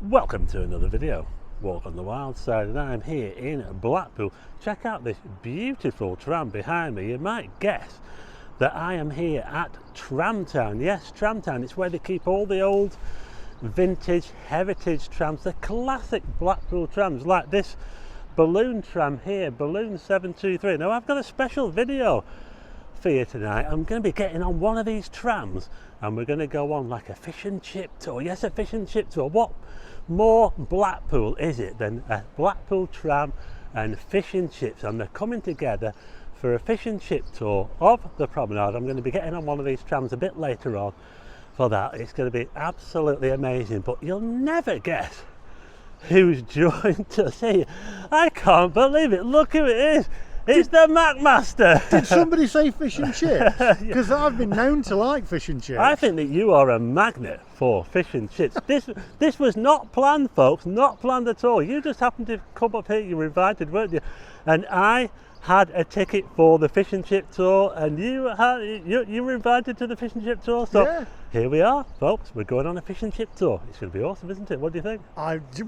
Welcome to another video, Walk on the Wild Side, and I'm here in Blackpool. Check out this beautiful tram behind me. You might guess that I am here at Tram Town. Yes, Tram Town. It's where they keep all the old vintage heritage trams, the classic Blackpool trams, like this balloon tram here, Balloon 723. Now I've got a special video for you tonight. I'm going to be getting on one of these trams and we're going to go on like a fish and chip tour. Yes, a fish and chip tour. What more Blackpool is it than a Blackpool tram and fish and chips, and they're coming together for a fish and chip tour of the Promenade. I'm going to be getting on one of these trams a bit later on for that. It's going to be absolutely amazing, but you'll never guess who's joined us here. I can't believe it. Look who it is. It's the MacMaster. Did somebody say fish and chips? Because I've been known to like fish and chips. I think that you are a magnet for fish and chips. This was not planned, folks, not planned at all. You just happened to come up here, you were invited, weren't you? And I had a ticket for the fish and chip tour, and you were invited to the fish and chip tour. So yeah, here we are, folks. We're going on a fish and chip tour. It's going to be awesome, isn't it? What do you think?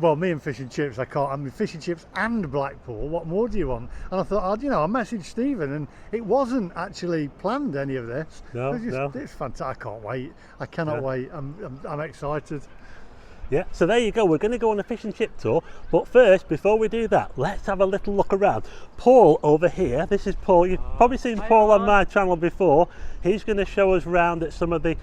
Well, me and fish and chips, I can't. I mean, fish and chips and Blackpool. What more do you want? And I thought, I messaged Stephen, and it wasn't actually planned, any of this. No, it's fantastic. I can't wait. I cannot wait. I'm excited. Yeah, so there you go. We're going to go on a fish and chip tour, but first, before we do that, let's have a little look around. Paul over here, this is Paul. You've probably seen Paul on my channel before. He's going to show us around at some of the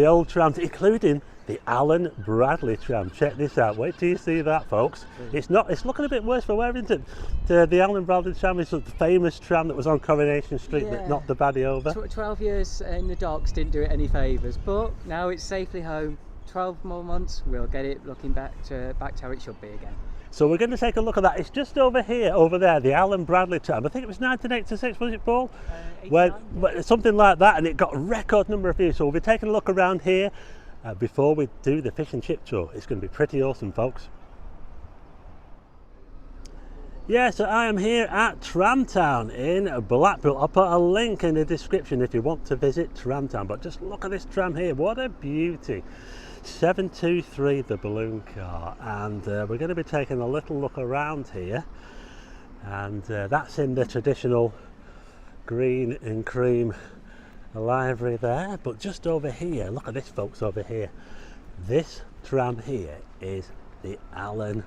old trams, including the Alan Bradley tram. Check this out. Wait till you see that, folks. It's looking a bit worse for wear, isn't it? The Alan Bradley tram is the famous tram that was on Coronation Street that knocked the baddie over. 12 years in the docks didn't do it any favours, but now it's safely home. 12 more months, we'll get it looking back to how it should be again. So we're going to take a look at that. It's just over here, over there, the Alan Bradley tram. I think it was 1986, was it, Paul? Something like that, and it got a record number of views. So we'll be taking a look around here before we do the fish and chip tour. It's going to be pretty awesome, folks. Yeah, so I am here at Tram Town in Blackpool. I'll put a link in the description if you want to visit Tram Town. But just look at this tram here. What a beauty. 723, the balloon car, and we're going to be taking a little look around here, and that's in the traditional green and cream livery there. But just over here, look at this, folks, over here. This tram here is the Alan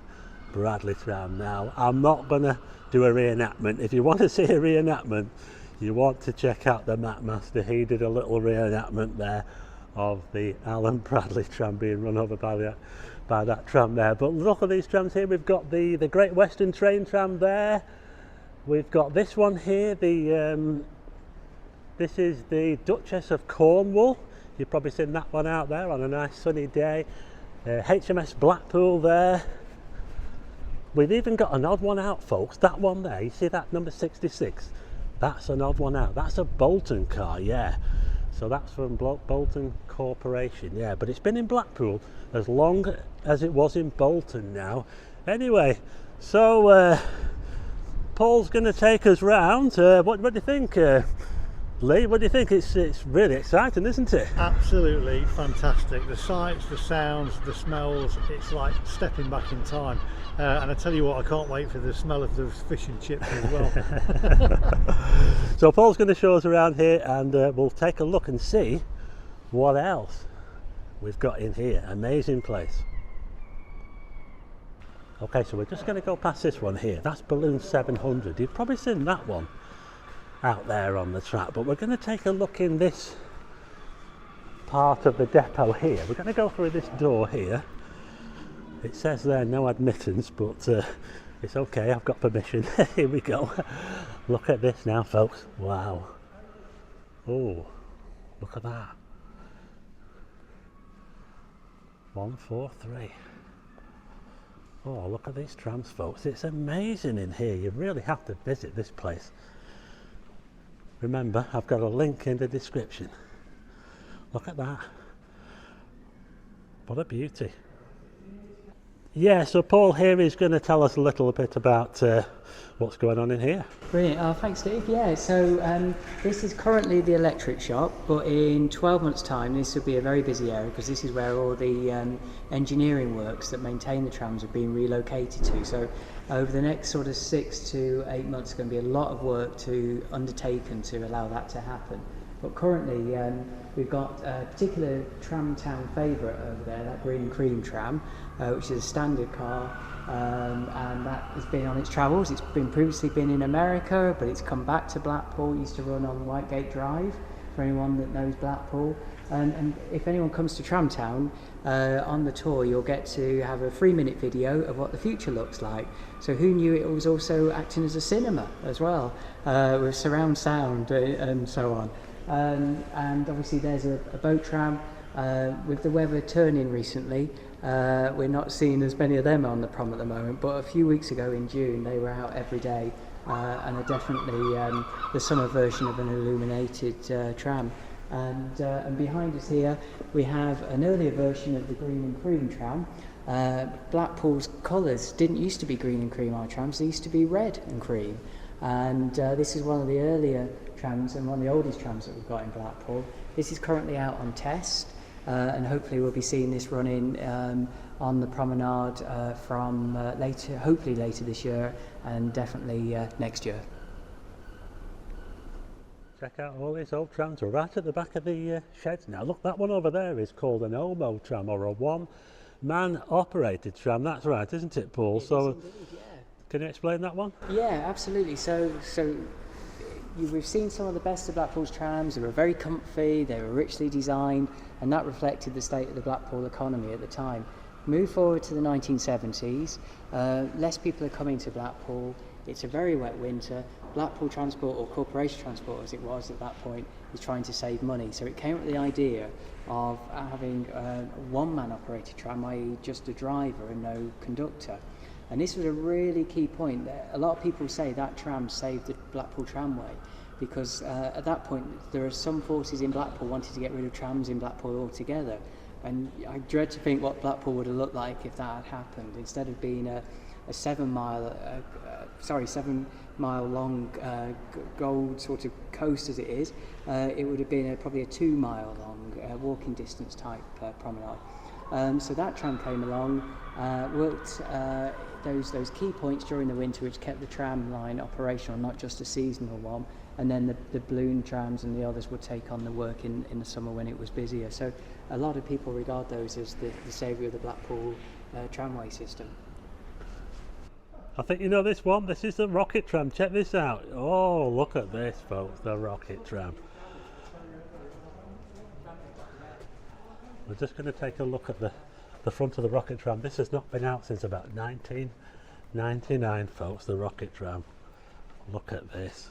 Bradley tram. Now, I'm not going to do a reenactment. If you want to see a reenactment, you want to check out the MacMaster. He did a little reenactment there of the Alan Bradley tram being run over by that tram there. But look at these trams here. We've got the Great Western Train tram there. We've got this one here. This is the Duchess of Cornwall. You've probably seen that one out there on a nice sunny day. HMS Blackpool there. We've even got an odd one out, folks. That one there, you see that number 66? That's an odd one out. That's a Bolton car, yeah. So that's from Bolton Corporation, yeah. But it's been in Blackpool as long as it was in Bolton now. Anyway, so Paul's going to take us round. What do you think, Lee? What do you think? It's really exciting, isn't it? Absolutely fantastic. The sights, the sounds, the smells, it's like stepping back in time. And I tell you what, I can't wait for the smell of those fish and chips as well. So Paul's going to show us around here, and we'll take a look and see what else we've got in here. Amazing place. Okay, so we're just going to go past this one here. That's Balloon 700. You've probably seen that one out there on the track, but we're going to take a look in this part of the depot here. We're going to go through this door here. It says there no admittance, but it's okay, I've got permission. Here we go. Look at this now, folks. Wow. Oh, look at that. 143. Oh, look at these trams, folks. It's amazing in here. You really have to visit this place. Remember, I've got a link in the description. Look at that. What a beauty. Yeah, so Paul here is going to tell us a little bit about what's going on in here. Brilliant. Thanks, Steve. Yeah, so this is currently the electric shop, but in 12 months' time, this will be a very busy area because this is where all the engineering works that maintain the trams are being relocated to. So over the next sort of 6 to 8 months, there's going to be a lot of work to undertaken to allow that to happen. But currently, we've got a particular Tram Town favourite over there, that green and cream tram, which is a standard car, and that has been on its travels. It's been previously been in America, but it's come back to Blackpool. It used to run on Whitegate Drive, for anyone that knows Blackpool. And if anyone comes to Tram Town, on the tour, you'll get to have a 3-minute video of what the future looks like. So who knew it was also acting as a cinema as well, with surround sound and so on. And obviously there's a boat tram. With the weather turning recently, we're not seeing as many of them on the prom at the moment, but a few weeks ago in June they were out every day, and are definitely the summer version of an illuminated tram. And behind us here we have an earlier version of the green and cream tram. Blackpool's colours didn't used to be green and cream, our trams, they used to be red and cream. And this is one of the earlier trams and one of the oldest trams that we've got in Blackpool. This is currently out on test, and hopefully we'll be seeing this running on the Promenade from hopefully later this year, and definitely next year. Check out all these old trams. We're right at the back of the sheds now. Look, that one over there is called an Omo tram, or a one-man operated tram. That's right, isn't it, Paul? It is indeed, yeah. Can you explain that one? Yeah, absolutely. So we've seen some of the best of Blackpool's trams. They were very comfy, they were richly designed, and that reflected the state of the Blackpool economy at the time. Move forward to the 1970s, less people are coming to Blackpool. It's a very wet winter. Blackpool Transport, or Corporation Transport as it was at that point, is trying to save money. So it came up with the idea of having a one-man operated tram, i.e. just a driver and no conductor. And this was a really key point. A lot of people say that tram saved the Blackpool tramway, because at that point there are some forces in Blackpool wanting to get rid of trams in Blackpool altogether. And I dread to think what Blackpool would have looked like if that had happened. Instead of being a 7 mile long gold sort of coast as it is, it would have been probably a 2 mile long walking distance type promenade. So that tram came along, worked those key points during the winter, which kept the tram line operational, not just a seasonal one, and then the balloon trams and the others would take on the work in the summer when it was busier. So a lot of people regard those as the saviour of the Blackpool tramway system. I think you know this one. This is the rocket tram. Check this out. Oh, look at this, folks, the rocket tram. We're just going to take a look at the front of the rocket tram. This has not been out since about 1999, folks, the rocket tram. Look at this.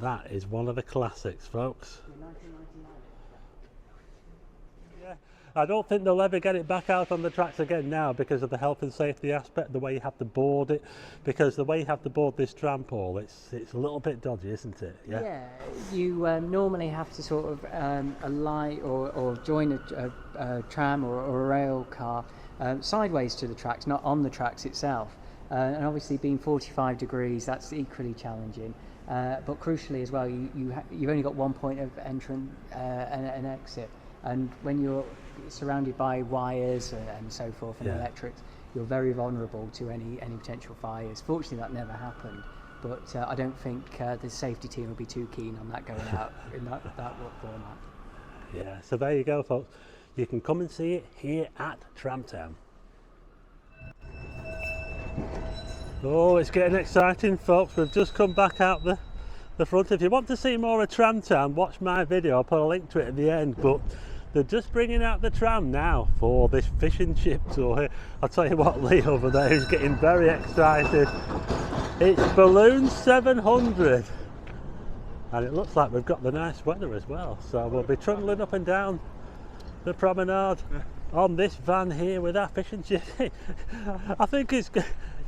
That is one of the classics, folks. Yeah, I don't think they'll ever get it back out on the tracks again now because of the health and safety aspect, the way you have to board it. Because the way you have to board this tram, Paul, it's a little bit dodgy, isn't it? Yeah, you normally have to sort of alight or join a tram or a rail car sideways to the tracks, not on the tracks itself. And obviously being 45 degrees, that's equally challenging. But crucially as well, you've only got one point of entrance and exit. And when you're surrounded by wires and so forth and electrics, you're very vulnerable to any potential fires. Fortunately, that never happened, but I don't think the safety team will be too keen on that going out in that format. Yeah, so there you go, folks. You can come and see it here at Tram Town. Oh, it's getting exciting, folks. We've just come back out the front. If you want to see more of Tram Town, watch my video. I'll put a link to it at the end. But they're just bringing out the tram now for this fish and chip tour here. I'll tell you what, Lee over there is getting very excited. It's Balloon 700. And it looks like we've got the nice weather as well. So we'll be trundling up and down the promenade on this van here with our fish and chip. I think he's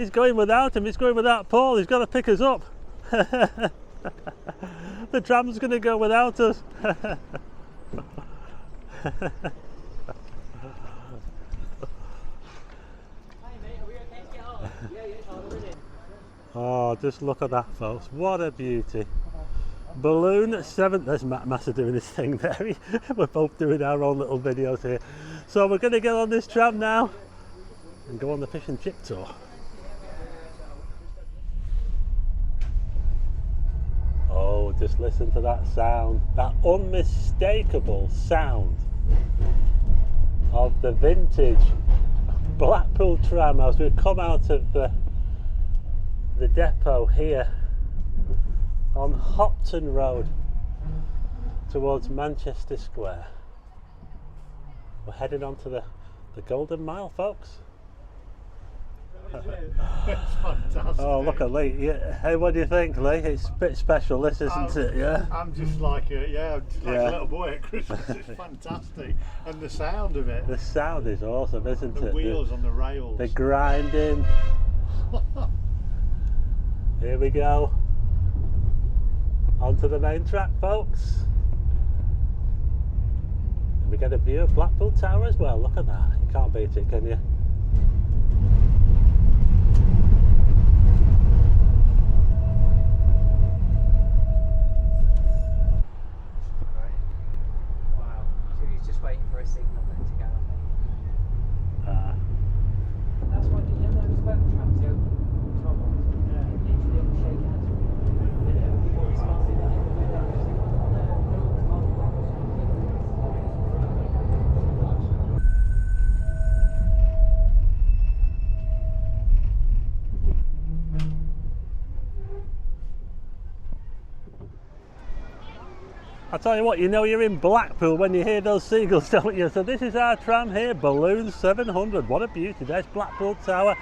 going without him. He's going without Paul. He's got to pick us up. The tram's going to go without us. Oh, just look at that, folks. What a beauty. Balloon 7. There's MacMaster doing his thing there. We're both doing our own little videos here. So we're going to get on this tram now and go on the fish and chip tour. Oh, just listen to that sound. That unmistakable sound of the vintage Blackpool tram as we come out of the depot here on Hopton Road towards Manchester Square. We're heading on to the Golden Mile, folks. It's fantastic. Oh, look at Lee. Yeah. Hey, what do you think, Lee? It's a bit special, this, isn't it? Yeah. I'm just like a little boy at Christmas. It's fantastic, and the sound of it. The sound is awesome, isn't it? The wheels on the rails. The grinding. Here we go. Onto the main track, folks. And we get a view of Blackpool Tower as well. Look at that. You can't beat it, can you? Wow. So he's just waiting for a signal then to go on. That's why you know those web trams, the open top ones. Yeah. Literally only shake hands with you. Before he starts it, then you can do that. I tell you what, you know you're in Blackpool when you hear those seagulls, don't you? So this is our tram here, Balloon 700. What a beauty. There's Blackpool Tower.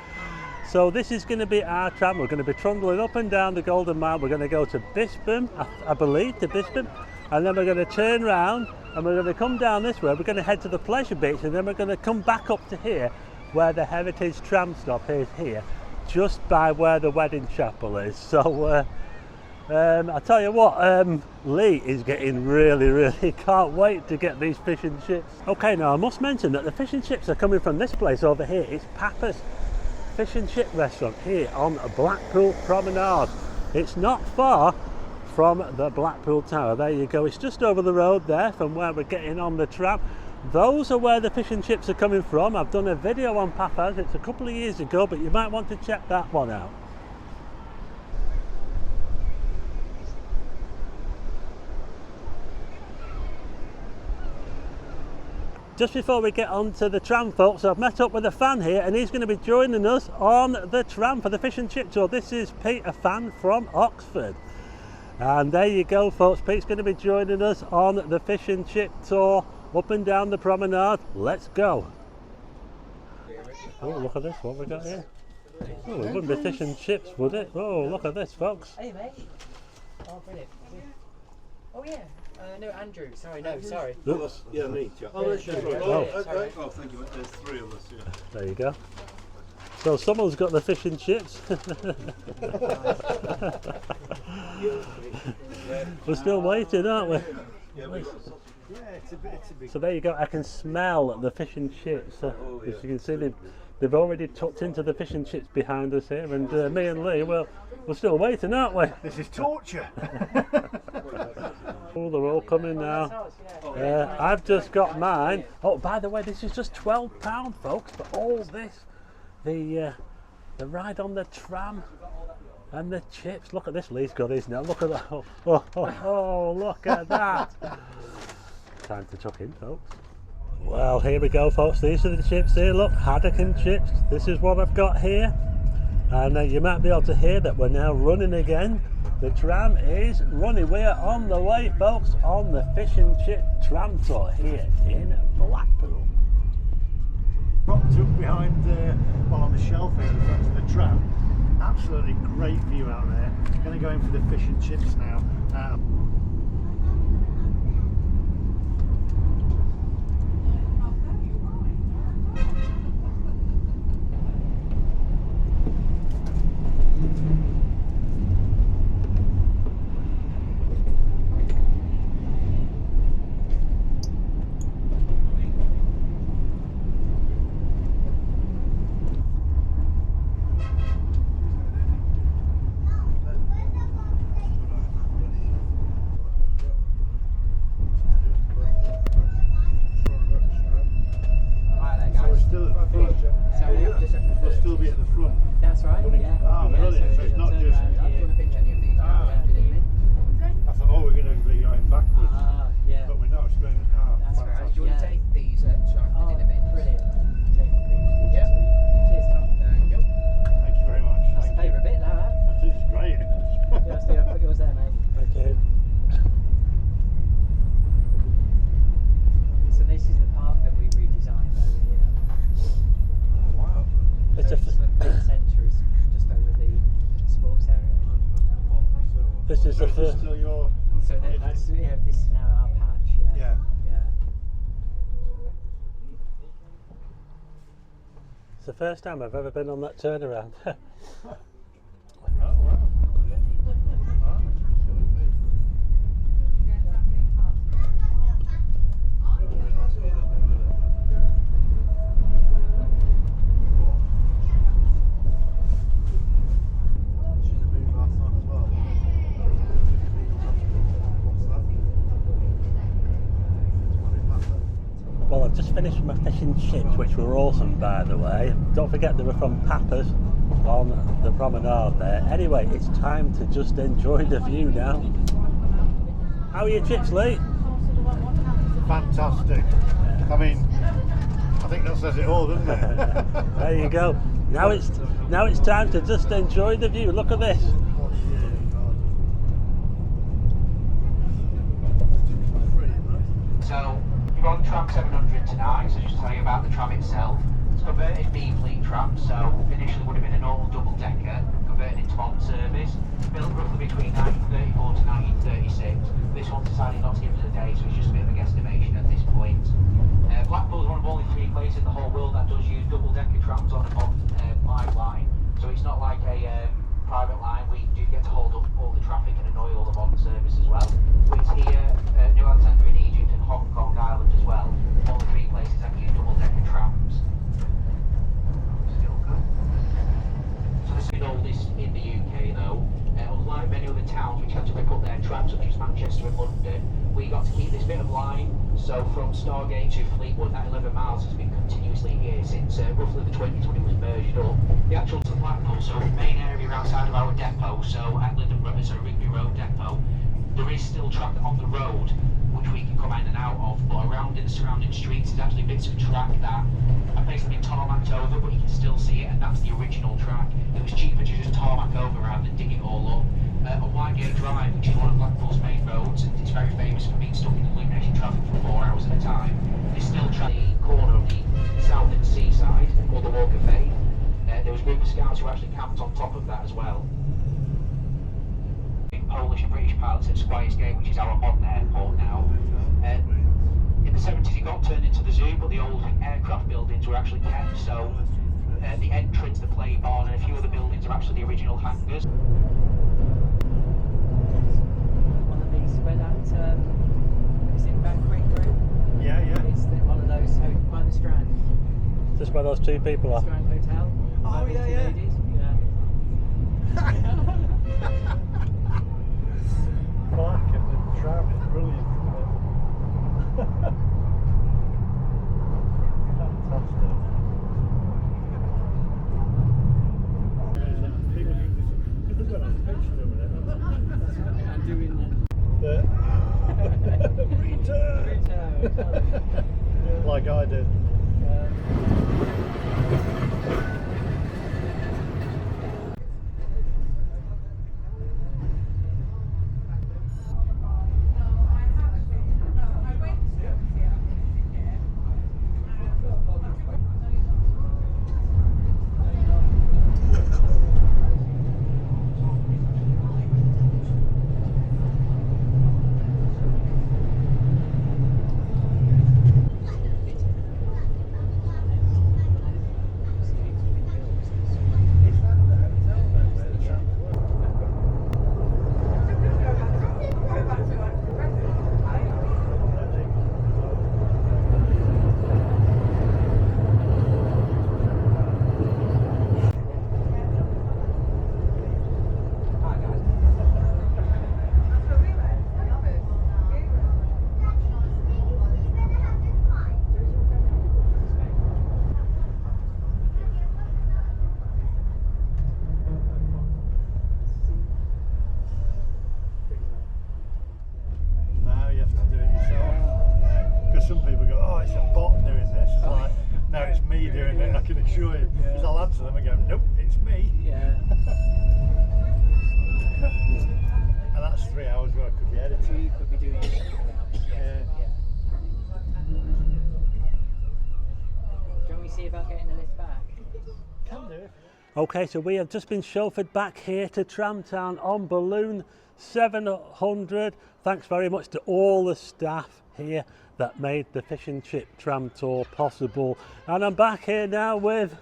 So this is going to be our tram. We're going to be trundling up and down the Golden Mile. We're going to go to Bisping, I believe, to Bisping. And then we're going to turn round and we're going to come down this way. We're going to head to the Pleasure Beach and then we're going to come back up to here where the Heritage tram stop is here, just by where the wedding chapel is. So I tell you what, Lee is getting really can't wait to get these fish and chips. Okay, now I must mention that the fish and chips are coming from this place over here. It's Papa's Fish and Chip Restaurant here on Blackpool Promenade. It's not far from the Blackpool Tower. There you go. It's just over the road there from where we're getting on the tram. Those are where the fish and chips are coming from. I've done a video on Papa's. It's a couple of years ago, but you might want to check that one out. Just before we get onto the tram, folks, I've met up with a fan here and he's going to be joining us on the tram for the fish and chip tour. This is Pete, a fan from Oxford. And there you go, folks. Pete's going to be joining us on the fish and chip tour up and down the promenade. Let's go. Oh, look at this. What have we got here? Oh, it wouldn't be fish and chips, would it? Oh, look at this, folks. Hey, mate. Oh, brilliant. Oh, yeah. No, Andrew. Sorry, no, sorry. Oh, that's, yeah, me. Yeah. Oh, that's right. right. Oh, Yeah, okay. Oh, thank you. There's three of us, yeah. There you go. So someone's got the fish and chips. We're still waiting, aren't we? Yeah, It's a big. So there you go. I can smell the fish and chips. As you can see, they've already tucked into the fish and chips behind us here, and me and Lee, well, we're still waiting, aren't we? This is torture. Oh, they're all coming now. I've just got mine. Oh, by the way, this is just £12, folks, for all this. The ride on the tram and the chips. Look at this. Lee's got his now. Look at that. Oh, look at that. Time to tuck in, folks. Well, here we go, folks. These are the chips here. Look, haddock and chips. This is what I've got here. And you might be able to hear that we're now running again. The tram is running. We are on the way, folks, on the fish and chip tram tour here in Blackpool. Propped up behind, on the shelf here in front of the tram. Absolutely great view out there. Going to go in for the fish and chips now. still at the front. So They'll still be at the front. that's right. Yeah. Oh, Yeah, brilliant. So it's it'll not turn just. around here. I thought, oh, we're going to be going backwards. Ah, yeah. But we're not. It's going. Ah, That's right. fantastic. Do you want to take these Oh, brilliant. Take the green. Yep. Cheers, Tom. Thank you. Thank you very much. That's the Thank you. favourite bit, that. That is great. Yeah, Steve, I'll put yours there, mate. Okay. So this is the park that we redesigned over here. Oh, wow. It's a So the main centre is just over the sports area. This is the first. Still your. So that's, yeah, this is now our patch. Yeah. Yeah. Yeah. It's the first time I've ever been on that turnaround. Oh, wow. Well, I've just finished my fish and chips, which were awesome, by the way. Don't forget they were from Papa's on the promenade there. Anyway, it's time to just enjoy the view now. How are your chips, Lee? Fantastic. I mean, I think that says it all, doesn't it? There you go. Now it's time to just enjoy the view. Look at this. So you're on tram 700 tonight, so just to tell you about the tram itself. It's a converted B-fleet tram, so initially would have been a normal double-decker, converted into modern service, built roughly between 1934 to 1936. This one's decided not to give us a day, so it's just a bit of a guesstimation at this point. Blackpool is one of only 3 places in the whole world that does use double-decker trams on live line, so it's not like a private line. We do get to hold up all the traffic and annoy all the modern service as well. It's here, New Alexandria in Egypt and Hong Kong Island as well, all the 3 places that use double-decker trams. Still good. So this is the oldest in the UK though. Unlike many other towns which had to rip up their trams, such as Manchester and London, we got to keep this bit of line. So from Stargate to Fleetwood, that 11 miles has been continuously here since roughly the 20s when it was merged up. The actual to Blackpool, so the main area outside of our depot, so at Rigby Road depot, there is still track on the road which we can come in and out of, but around in the surrounding streets there's actually bits of track that have basically been tarmacked over, but you can still see it, and that's the original track. It was cheaper to just tarmac over rather than dig it all up. On Whitegate Drive, which is one of Blackpool's main roads, and it's very famous for being stuck in illumination traffic for 4 hours at a time, there's still track the corner of the south and seaside, called the Walk of Faith. There was a group of scouts who actually camped on top of that as well. Polish and British pilots at Squires Gate, which is our modern airport now. In the 70s it got turned into the zoo, but the old aircraft buildings were actually kept, so the entrance, the play barn and a few other buildings are actually the original hangars. One of these where that is it Back Creek Road? Yeah, yeah. It's one of those by the Strand. Just where those 2 people are. Strand Hotel. Oh, Those yeah, two yeah. ladies. Black and the tram is brilliant, isn't it? Fantastic. People have got a picture of it. I'm doing Return! Like I did. No, it's me doing it, I can assure you. Yeah. Because I'll answer them and go, nope, it's me. Yeah. And that's 3 hours work of the editing. You could be doing something else. Yeah. Do you want me to see about getting the lift back? Can do. Okay, so we have just been chauffeured back here to Tramtown on Balloon 700. Thanks very much to all the staff here that made the fish and chip tram tour possible. And I'm back here now with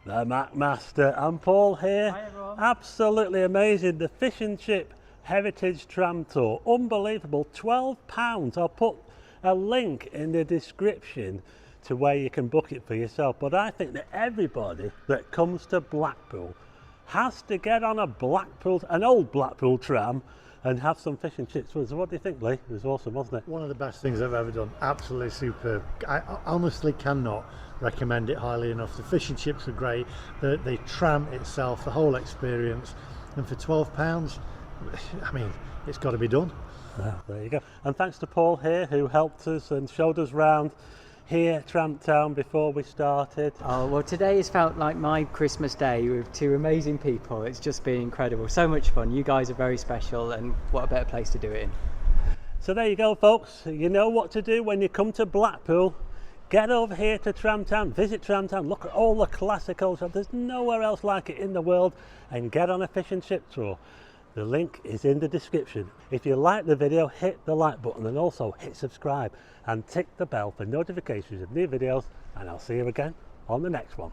the MacMaster and Paul here. Hi everyone. Absolutely amazing. The fish and chip heritage tram tour. Unbelievable. £12. I'll put a link in the description to where you can book it for yourself. But I think that everybody that comes to Blackpool has to get on an old Blackpool tram and have some fish and chips. So what do you think, Lee? It was awesome, wasn't it? One of the best things I've ever done. Absolutely superb. I honestly cannot recommend it highly enough. The fish and chips were great. The tram itself, the whole experience. And for £12, I mean, it's got to be done. There you go. And thanks to Paul here who helped us and showed us round here at Tramtown before we started. Oh, well, today has felt like my Christmas day with two amazing people. It's just been incredible. So much fun. You guys are very special, and what a better place to do it in. So there you go, folks. You know what to do when you come to Blackpool. Get over here to Tramtown, visit Tramtown, look at all the classic old shops. There's nowhere else like it in the world, and get on a fish and chip tour. The link is in the description. If you like the video, hit the like button and also hit subscribe and tick the bell for notifications of new videos, and I'll see you again on the next one.